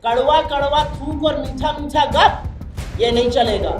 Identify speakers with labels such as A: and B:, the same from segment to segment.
A: कड़वा कड़वा थूक और मीठा मीठा गप ये नहीं चलेगा।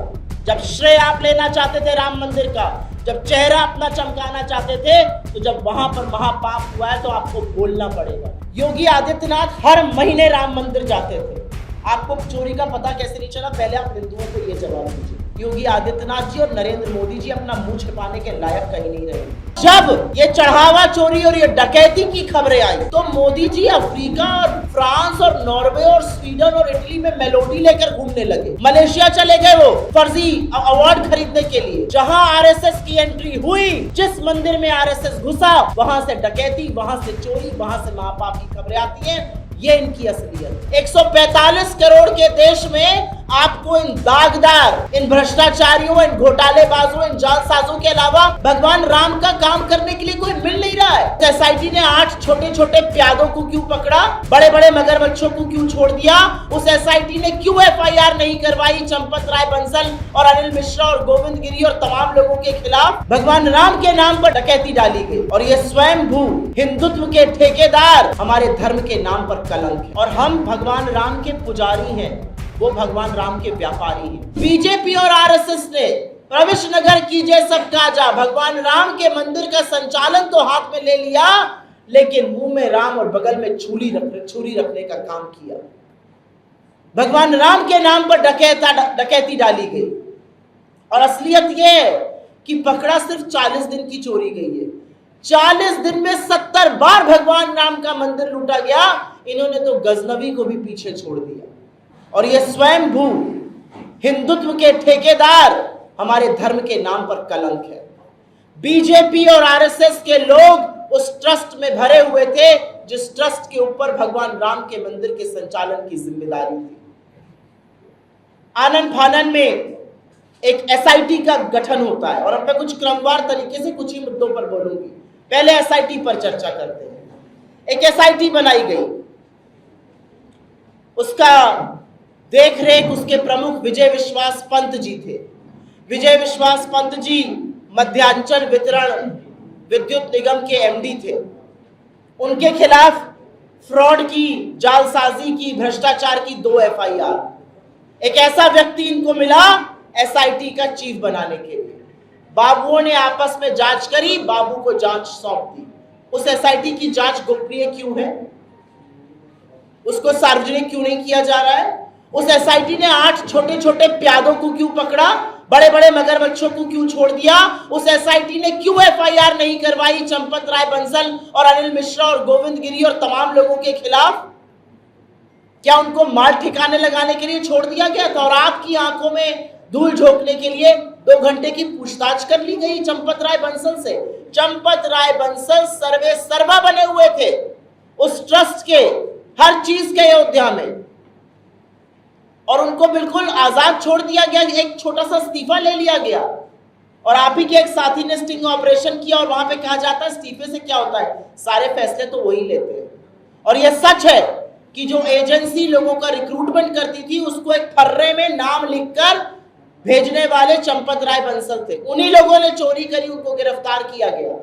A: जब श्रेय आप लेना चाहते थे राम मंदिर का, जब चेहरा अपना चमकाना चाहते थे, तो जब वहां पर महापाप हुआ है तो आपको बोलना पड़ेगा। योगी आदित्यनाथ हर महीने राम मंदिर जाते थे। आपको चोरी का पता कैसे नहीं चला? पहले आप हिंदुओं को ये जवाब दीजिए। योगी आदित्यनाथ जी और नरेंद्र मोदी जी अपना मुंह छिपाने के लायक कहीं नहीं रहे। जब ये चढ़ावा चोरी और ये डकैती की खबरें आई तो मोदी जी अफ्रीका और फ्रांस और नॉर्वे और स्वीडन और इटली में मेलोडी लेकर घूमने लगे। मलेशिया चले गए वो फर्जी अवार्ड खरीदने के लिए। जहां आरएसएस की एंट्री हुई, जिस मंदिर में आरएसएस घुसा, वहां से डकैती, वहां से चोरी, वहां से महापाप की खबरें आती हैं। ये इनकी असलियत। 145 करोड़ के देश में आपको इन दागदार, इन भ्रष्टाचारियों, इन घोटालेबाजों, इन जालसाजों के अलावा भगवान राम का काम करने के लिए कोई मिल नहीं रहा है। एसआईटी ने 8 छोटे छोटे प्यादों को क्यों पकड़ा, बड़े बड़े मगरमच्छों को क्यों छोड़ दिया? उस एसआईटी ने क्यों एफआईआर नहीं करवाई चंपत राय बंसल और अनिल मिश्रा और गोविंद गिरी और तमाम लोगों के खिलाफ? भगवान राम के नाम पर डकैती डाली गई और ये स्वयं भू हिंदुत्व के ठेकेदार हमारे धर्म के नाम पर कलंक है। और हम भगवान राम के पुजारी हैं, वो भगवान राम के व्यापारी हैं। बीजेपी और आरएसएस ने प्रवेश नगर कीजिए सब काजा, भगवान राम के मंदिर का संचालन तो हाथ में ले लिया, लेकिन मुंह में राम और बगल में छुरी रखने का काम किया। भगवान राम के नाम पर डकैती डाली गई और असलियत ये कि पकड़ा सिर्फ 40 दिन की चोरी गई है। 40 दिन में 70 बार भगवान राम का मंदिर लूटा गया। इन्होंने तो गजनवी को भी पीछे छोड़ दिया और ये स्वयं भू हिंदुत्व के ठेकेदार हमारे धर्म के नाम पर कलंक है। बीजेपी और आरएसएस के लोग उस ट्रस्ट में भरे हुए थे जिस ट्रस्ट के ऊपर भगवान राम के मंदिर के संचालन की जिम्मेदारी थी। आनन फानन में एक एसआईटी का गठन होता है और अब मैं कुछ क्रमवार तरीके से कुछ ही मुद्दों पर बोलूंगी। पहले एसआईटी पर चर्चा करते हैं। एक एसआईटी बनाई गई, उसका देखरेख उसके प्रमुख विजय विश्वास पंत जी थे। विजय विश्वास पंत जी मध्यांचल वितरण विद्युत निगम के एमडी थे। उनके खिलाफ फ्रॉड की, जालसाजी की, भ्रष्टाचार की 2 एफआईआर। एक ऐसा व्यक्ति इनको मिला एसआईटी का चीफ बनाने के लिए। बाबुओं ने आपस में जांच करी, बाबू को जांच सौंप दी। उस एसआईटी की जांच गोपनीय क्यों है? उसको सार्वजनिक क्यों नहीं किया जा रहा है? उस एसआईटी ने 8 छोटे छोटे प्यादों को क्यों पकड़ा, बड़े बड़े मगरमच्छों को क्यों छोड़ दिया? उस एसआईटी ने क्यों एफआईआर नहीं करवाई चंपत राय बंसल और अनिल मिश्रा और गोविंद गिरी और तमाम लोगों के खिलाफ? क्या उनको माल ठिकाने लगाने के लिए छोड़ दिया गया था और आपकी आंखों में धूल झोंकने के लिए 2 घंटे की पूछताछ कर ली गई चंपत राय बंसल से? चंपत राय बंसल सर्वे सर्वा बने हुए थे उस ट्रस्ट के हर चीज के अयोध्या में और उनको बिल्कुल आजाद छोड़ दिया गया। एक छोटा सा इस्तीफा ले लिया गया और आप ही के एक साथी ने स्टिंग ऑपरेशन किया और वहां पे कहा जाता है इस्तीफे से क्या होता है, सारे फैसले तो वही लेते हैं। और यह सच है कि जो एजेंसी लोगों का रिक्रूटमेंट करती थी उसको एक फर्रे में नाम लिखकर भेजने वाले चंपत राय बंसल थे। उन्हीं लोगों ने चोरी करी, उनको गिरफ्तार किया गया।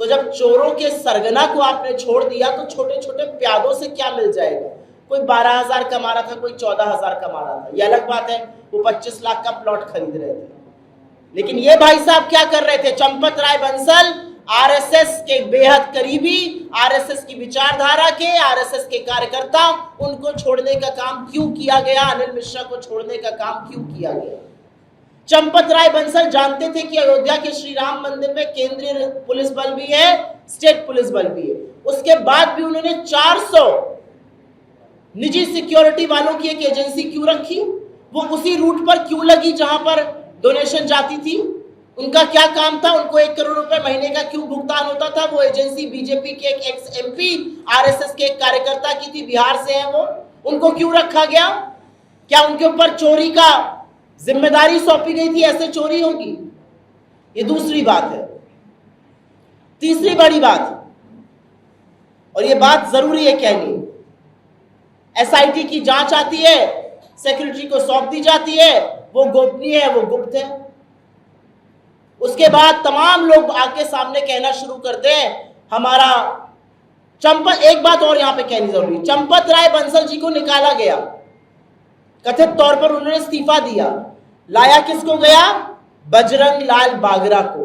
A: तो जब चोरों के सरगना को आपने छोड़ दिया तो छोटे छोटे प्यादों से क्या मिल जाएगा? कोई 12,000 कमा रहा था, कोई 14,000 कमा रहा था, ये अलग बात है। वो 25 लाख का प्लॉट खरीद रहे थे। लेकिन ये भाई साहब क्या कर रहे थे? चंपत राय बंसल आरएसएस के बेहद करीबी, आरएसएस की विचारधारा के, आरएसएस के कार्यकर्ता, उनको छोड़ने का काम क्यों किया गया? अनिल मिश्रा को छोड़ने का काम क्यों किया गया? चंपत राय बंसल जानते थे कि अयोध्या के श्री राम मंदिर में केंद्रीय पुलिस बल भी है, स्टेट पुलिस बल भी है। उसके बाद भी उन्होंने 400 निजी सिक्योरिटी वालों की एक एजेंसी क्यों रखी? वो उसी रूट पर क्यों लगी जहां पर डोनेशन जाती थी? उनका क्या काम था? उनको 1 करोड़ रुपए महीने का क्यों भुगतान होता था? वो एजेंसी बीजेपी के एक एक्स एमपी, आरएसएस के एक कार्यकर्ता की थी, बिहार से है वो। उनको क्यों रखा गया? क्या उनके ऊपर चोरी का जिम्मेदारी सौंपी गई थी? ऐसे चोरी होगी? ये दूसरी बात है। तीसरी बड़ी बात, और ये बात जरूरी है कहनी, एसआईटी की जांच आती है, सेक्रेटरी को सौंप दी जाती है, वो गोपनीय है, वो गुप्त है। उसके बाद तमाम लोग आके सामने कहना शुरू करते हैं हमारा चंपत, एक बात और यहां पे कहनी जरूरी, चंपत राय बंसल जी को निकाला गया, कथित तौर पर उन्होंने इस्तीफा दिया, लाया किसको गया? बजरंग लाल बागरा को।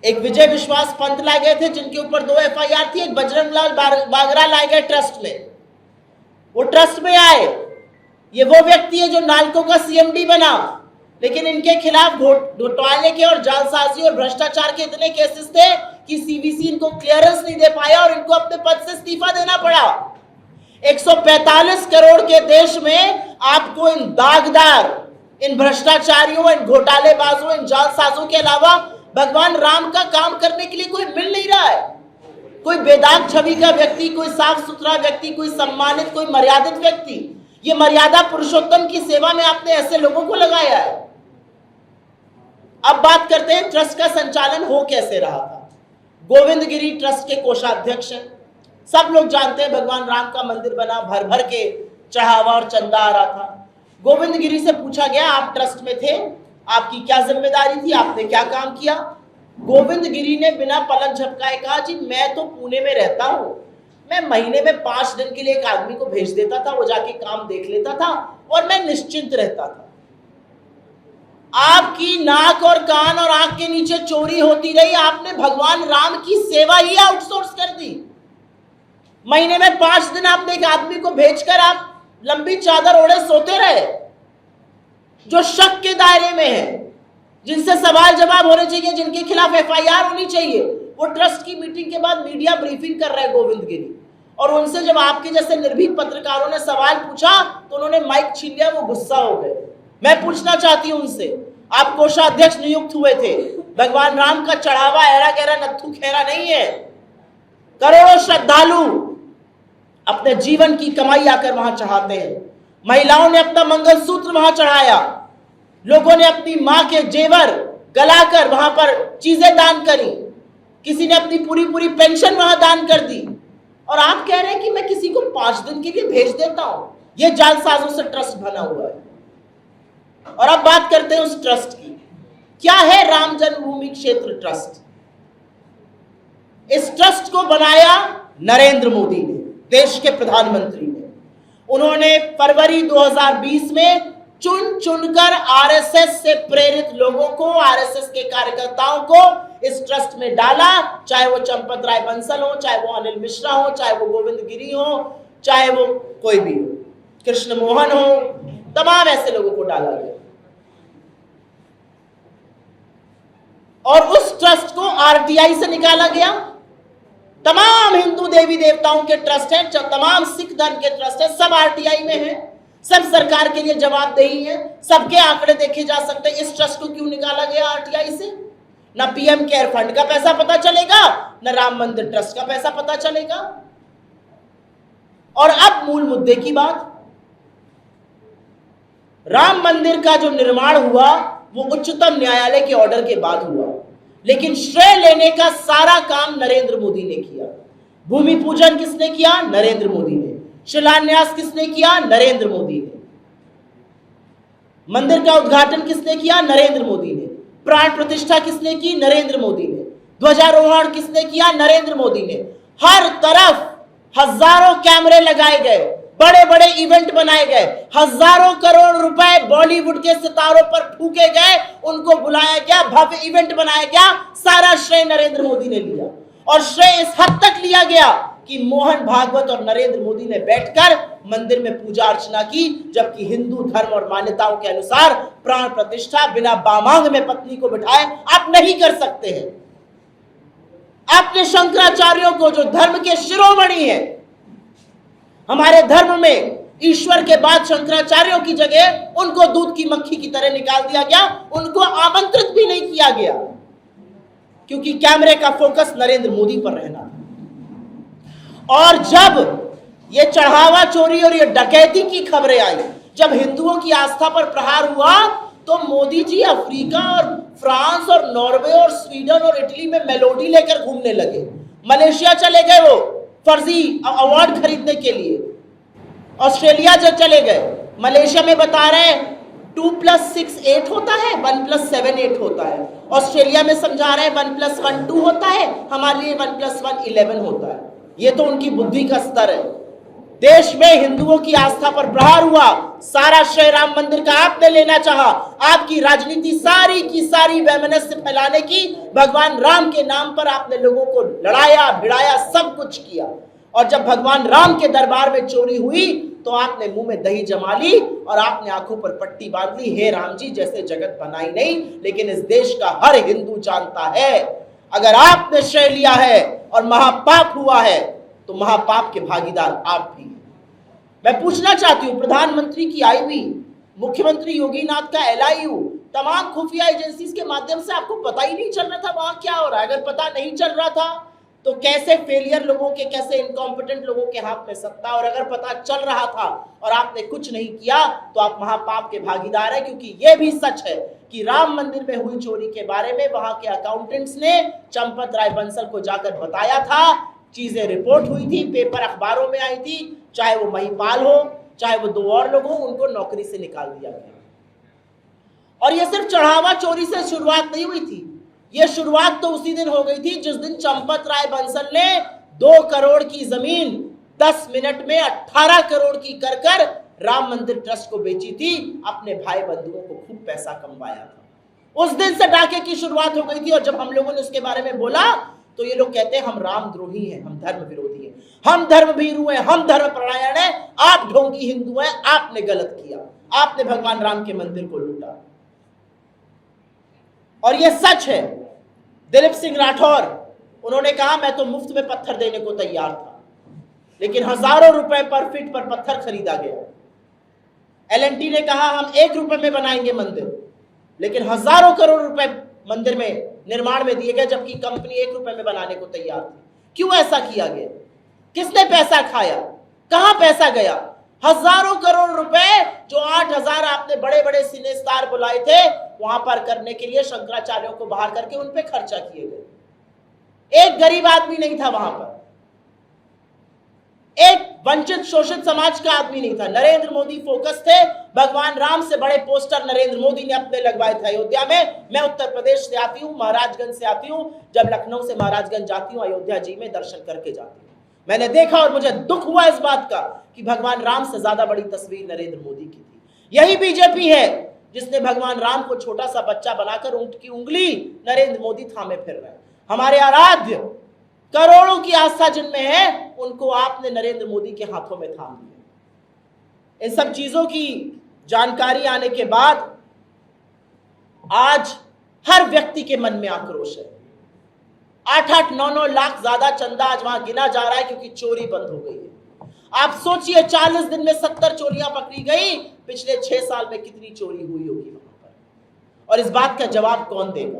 A: एक विजय विश्वास पंत लाए गए थे जिनके ऊपर 2 FIR थी, एक बजरंग लाल बागरा लाए गए ट्रस्ट में। वो ट्रस्ट में आए, ये वो व्यक्ति है जो नालको का CMD बना, लेकिन इनके खिलाफ घोटाले के और जालसाजी और भ्रष्टाचार के इतने केसेस थे कि CVC इनको क्लियरेंस नहीं दे पाया और इनको अपने पद से इस्तीफा देना पड़ा। 145 करोड़ के देश में आपको इन दागदार, इन भ्रष्टाचारियों, इन घोटालेबाजों, इन जालसाजों के अलावा भगवान राम का काम करने के लिए कोई मिल नहीं रहा है। कोई बेदाग छवि का व्यक्ति, कोई साफ सुथरा व्यक्ति, कोई सम्मानित, कोई मर्यादित व्यक्ति। ये मर्यादा पुरुषोत्तम की सेवा में आपने ऐसे लोगों को लगाया है। अब बात करते हैं ट्रस्ट का संचालन हो कैसे रहा था। गोविंद गिरी ट्रस्ट के कोषाध्यक्ष हैं। सब लोग जानते हैं भगवान राम का मंदिर बना, भर भर के चढ़ावा और चंदा आ रहा था। गोविंद गिरी से पूछा गया, आप ट्रस्ट में थे, आपकी क्या जिम्मेदारी थी, आपने क्या काम किया? गोविंद गिरी ने बिना पलक झपकाए कहा, जी मैं तो पुणे में रहता हूं, मैं महीने में 5 दिन के लिए एक आदमी को भेज देता था, वो जाके काम देख लेता था और मैं निश्चिंत रहता था। आपकी नाक और कान और आंख के नीचे चोरी होती रही, आपने भगवान राम की सेवा ही आउटसोर्स कर दी। महीने में 5 दिन आपने एक आदमी को भेजकर आप लंबी चादर ओढ़े सोते रहे, जो शक के दायरे में है, जिनसे सवाल जवाब होने चाहिए, जिनके खिलाफ FIR होनी चाहिए। वो ट्रस्ट की मीटिंग के बाद मीडिया ब्रीफिंग कर रहे गोविंद गिरी, और उनसे जब आपके जैसे निर्भीक पत्रकारों ने सवाल पूछा तो उन्होंने माइक छीन लिया, वो गुस्सा हो गए। मैं पूछना चाहती हूं उनसे, आप कोषाध्यक्ष नियुक्त हुए थे, भगवान राम का चढ़ावा ऐरा गहरा नत्थू खेरा नहीं है। करोड़ों श्रद्धालु अपने जीवन की कमाई आकर वहां चढ़ाते हैं। महिलाओं ने अपना मंगलसूत्र वहां चढ़ाया, लोगों ने अपनी मां के जेवर गलाकर वहां पर चीजें दान करी, किसी ने अपनी पूरी पेंशन वहां दान कर दी, और आप कह रहे हैं कि मैं किसी को 5 दिन के लिए भेज देता हूं। यह जालसाजों से ट्रस्ट बना हुआ है। और अब बात करते हैं उस ट्रस्ट की। क्या है राम जन्मभूमि क्षेत्र ट्रस्ट? इस ट्रस्ट को बनाया नरेंद्र मोदी ने, देश के प्रधानमंत्री ने। उन्होंने फरवरी 2020 में चुन चुनकर RSS से प्रेरित लोगों को, RSS के कार्यकर्ताओं को इस ट्रस्ट में डाला, चाहे वो चंपत राय बंसल हो, चाहे वो अनिल मिश्रा हो, चाहे वो गोविंद गिरी हो, चाहे वो कोई भी हो, कृष्ण मोहन हो, तमाम ऐसे लोगों को डाला गया। और उस ट्रस्ट को RTI से निकाला गया। तमाम हिंदू देवी देवताओं के ट्रस्ट हैं, तमाम सिख धर्म के ट्रस्ट हैं, सब RTI में हैं, सब सरकार के लिए जवाबदेही है, सबके आंकड़े देखे जा सकते हैं। इस ट्रस्ट को क्यों निकाला गया RTI से? ना PM केयर फंड का पैसा पता चलेगा, ना राम मंदिर ट्रस्ट का पैसा पता चलेगा। और अब मूल मुद्दे की बात, राम मंदिर का जो निर्माण हुआ वो उच्चतम न्यायालय के ऑर्डर के बाद हुआ, लेकिन श्रेय लेने का सारा काम नरेंद्र मोदी ने किया। भूमि पूजन किसने किया? नरेंद्र मोदी ने। शिलान्यास किसने किया? नरेंद्र मोदी ने। मंदिर का उद्घाटन किसने किया? नरेंद्र मोदी ने। प्राण प्रतिष्ठा किसने की? नरेंद्र मोदी ने। ध्वजारोहण किसने किया? नरेंद्र मोदी ने। हर तरफ हजारों कैमरे लगाए गए, बड़े बड़े इवेंट बनाए गए, हजारों करोड़ रुपए बॉलीवुड के सितारों पर फूके गए, उनको बुलाया गया, भव्य इवेंट बनाया गया। सारा श्रेय नरेंद्र मोदी ने लिया, और श्रेय इस हद तक लिया गया कि मोहन भागवत और नरेंद्र मोदी ने बैठकर मंदिर में पूजा अर्चना की, जबकि हिंदू धर्म और मान्यताओं के अनुसार प्राण प्रतिष्ठा बिना बामांग में पत्नी को बिठाए आप नहीं कर सकते हैं। आपने शंकराचार्यों को, जो धर्म के शिरोमणि है, हमारे धर्म में ईश्वर के बाद शंकराचार्यों की जगह उनको दूध की मक्खी की तरह निकाल दिया गया, उनको आमंत्रित भी नहीं किया गया, क्योंकि कैमरे का फोकस नरेंद्र मोदी पर रहना था। और जब ये चढ़ावा चोरी और ये डकैती की खबरें आई, जब हिंदुओं की आस्था पर प्रहार हुआ, तो मोदी जी अफ्रीका और फ्रांस और नॉर्वे और स्वीडन और इटली में मेलोडी लेकर घूमने लगे। मलेशिया चले गए वो फर्जी अवार्ड खरीदने के लिए। ऑस्ट्रेलिया जब चले गए, मलेशिया में बता रहे हैं 2+6 8 होता है, 1+7 8 होता है। ऑस्ट्रेलिया में समझा रहे हैं 1+1 2 होता है, हमारे लिए 1+1 11 होता है। ये तो उनकी बुद्धि का स्तर है। देश में हिंदुओं की आस्था पर प्रहार हुआ, सारा श्रेय राम मंदिर का आपने लेना चाहा। आपकी राजनीति सारी की सारी वैमनस्य फैलाने की, भगवान राम के नाम पर आपने लोगों को लड़ाया भिड़ाया, सब कुछ किया। और जब भगवान राम के दरबार में चोरी हुई तो आपने मुंह में दही जमा ली और आपने आंखों पर पट्टी बांध ली, हे राम जी जैसे जगत बनाई नहीं। लेकिन इस देश का हर हिंदू जानता है, अगर आपने श्रेय लिया है और महापाप हुआ है तो महापाप के भागीदार आप भी। मैं पूछना चाहती हूं, प्रधानमंत्री की आईबी, मुख्यमंत्री योगीनाथ का एलआईयू, तमाम खुफिया एजेंसीज के माध्यम से आपको पता ही नहीं चल रहा था वहां क्या हो रहा है। अगर पता नहीं चल रहा था तो कैसे फेलियर लोगों के, कैसे इनकॉम्पिटेंट लोगों के हाथ में सत्ता, और अगर पता चल रहा था और आपने कुछ नहीं किया तो आप महापाप के भागीदार हैं। क्योंकि यह भी सच है कि राम मंदिर में हुई चोरी के बारे में वहां के अकाउंटेंट्स ने चंपत राय बंसल को जाकर बताया था, चीजें रिपोर्ट हुई थी, पेपर अखबारों में आई थी, चाहे वो महिपाल हो चाहे वो 2 और लोग हो, उनको नौकरी से निकाल दिया गया। और ये सिर्फ चढ़ावा चोरी से शुरुआत नहीं हुई थी, ये शुरुआत तो उसी दिन हो गई थी जिस दिन चंपत राय बंसल ने 2 करोड़ की जमीन 10 मिनट में 18 करोड़ की कर कर राम मंदिर ट्रस्ट को बेची थी, अपने भाई बंधुओं को खूब पैसा कमवाया था। उस दिन से डाके की शुरुआत हो गई थी। और जब हम लोगों ने उसके बारे में बोला तो ये लोग कहते हैं हम रामद्रोही हैं, हम धर्म विरोधी हैं, हम धर्म भीरू हैं, हम धर्म परायण हैं, आप ढोंगी हिंदू हैं, आपने गलत किया, आपने भगवान राम के मंदिर को लूटा। और ये सच है। दिलीप सिंह राठौर, उन्होंने कहा मैं तो मुफ्त में पत्थर देने को तैयार था, लेकिन हजारों रुपए पर फीट पर पत्थर खरीदा गया। एलएनटी ने कहा हम 1 रुपए में बनाएंगे मंदिर, लेकिन हजारों करोड़ रुपए मंदिर में निर्माण में दिए गए, जबकि कंपनी 1 रुपए में बनाने को तैयार थी। क्यों ऐसा किया गया? किसने पैसा खाया? कहां पैसा गया? हजारों करोड़ रुपए जो 8000 आपने बड़े बड़े सिने स्टार बुलाए थे वहां पर करने के लिए, शंकराचार्यों को बाहर करके उन पे खर्चा किए गए। एक गरीब आदमी नहीं था वहां पर, एक वंचित शोषित समाज का आदमी नहीं था। नरेंद्र मोदी फोकस थे, भगवान राम से बड़े पोस्टर नरेंद्र मोदी ने अपने लगवाए थे अयोध्या में। मैं उत्तर प्रदेश से आती हूँ, महाराजगंज से आती हूँ, जब लखनऊ से महाराजगंज जाती हूँ अयोध्या जी में दर्शन करके जाती हूँ, मैंने देखा और मुझे दुख हुआ इस बात का कि भगवान राम से ज्यादा बड़ी तस्वीर नरेंद्र मोदी की थी। यही बीजेपी है जिसने भगवान राम को छोटा सा बच्चा बनाकर ऊंट की उंगली नरेंद्र मोदी थामे फिर रहे हैं। हमारे आराध्य करोड़ों की आस्था जिनमें है, उनको आपने नरेंद्र मोदी के हाथों में थाम दिया। इन सब चीजों की जानकारी आने के बाद आज हर व्यक्ति के मन में आक्रोश है। 8-8, 9-9 लाख ज्यादा चंदा आज वहां गिना जा रहा है क्योंकि चोरी बंद हो गई है। आप सोचिए 40 दिन में 70 चोरियां पकड़ी गई, पिछले 6 साल में कितनी चोरी हुई होगी वहां पर। और इस बात का जवाब कौन देगा?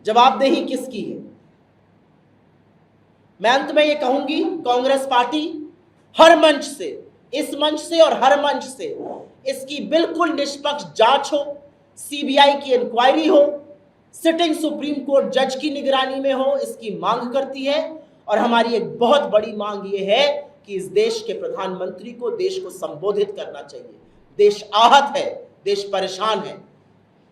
A: जवाबदेही किसकी है? मैं अंत में ये कहूंगी, कांग्रेस पार्टी हर मंच से, इस मंच से और हर मंच से इसकी बिल्कुल निष्पक्ष जांच हो, सीबीआई की इंक्वायरी हो, सिटिंग सुप्रीम कोर्ट जज की निगरानी में हो, इसकी मांग करती है। और हमारी एक बहुत बड़ी मांग ये है कि इस देश के प्रधानमंत्री को देश को संबोधित करना चाहिए। देश आहत है, देश परेशान है।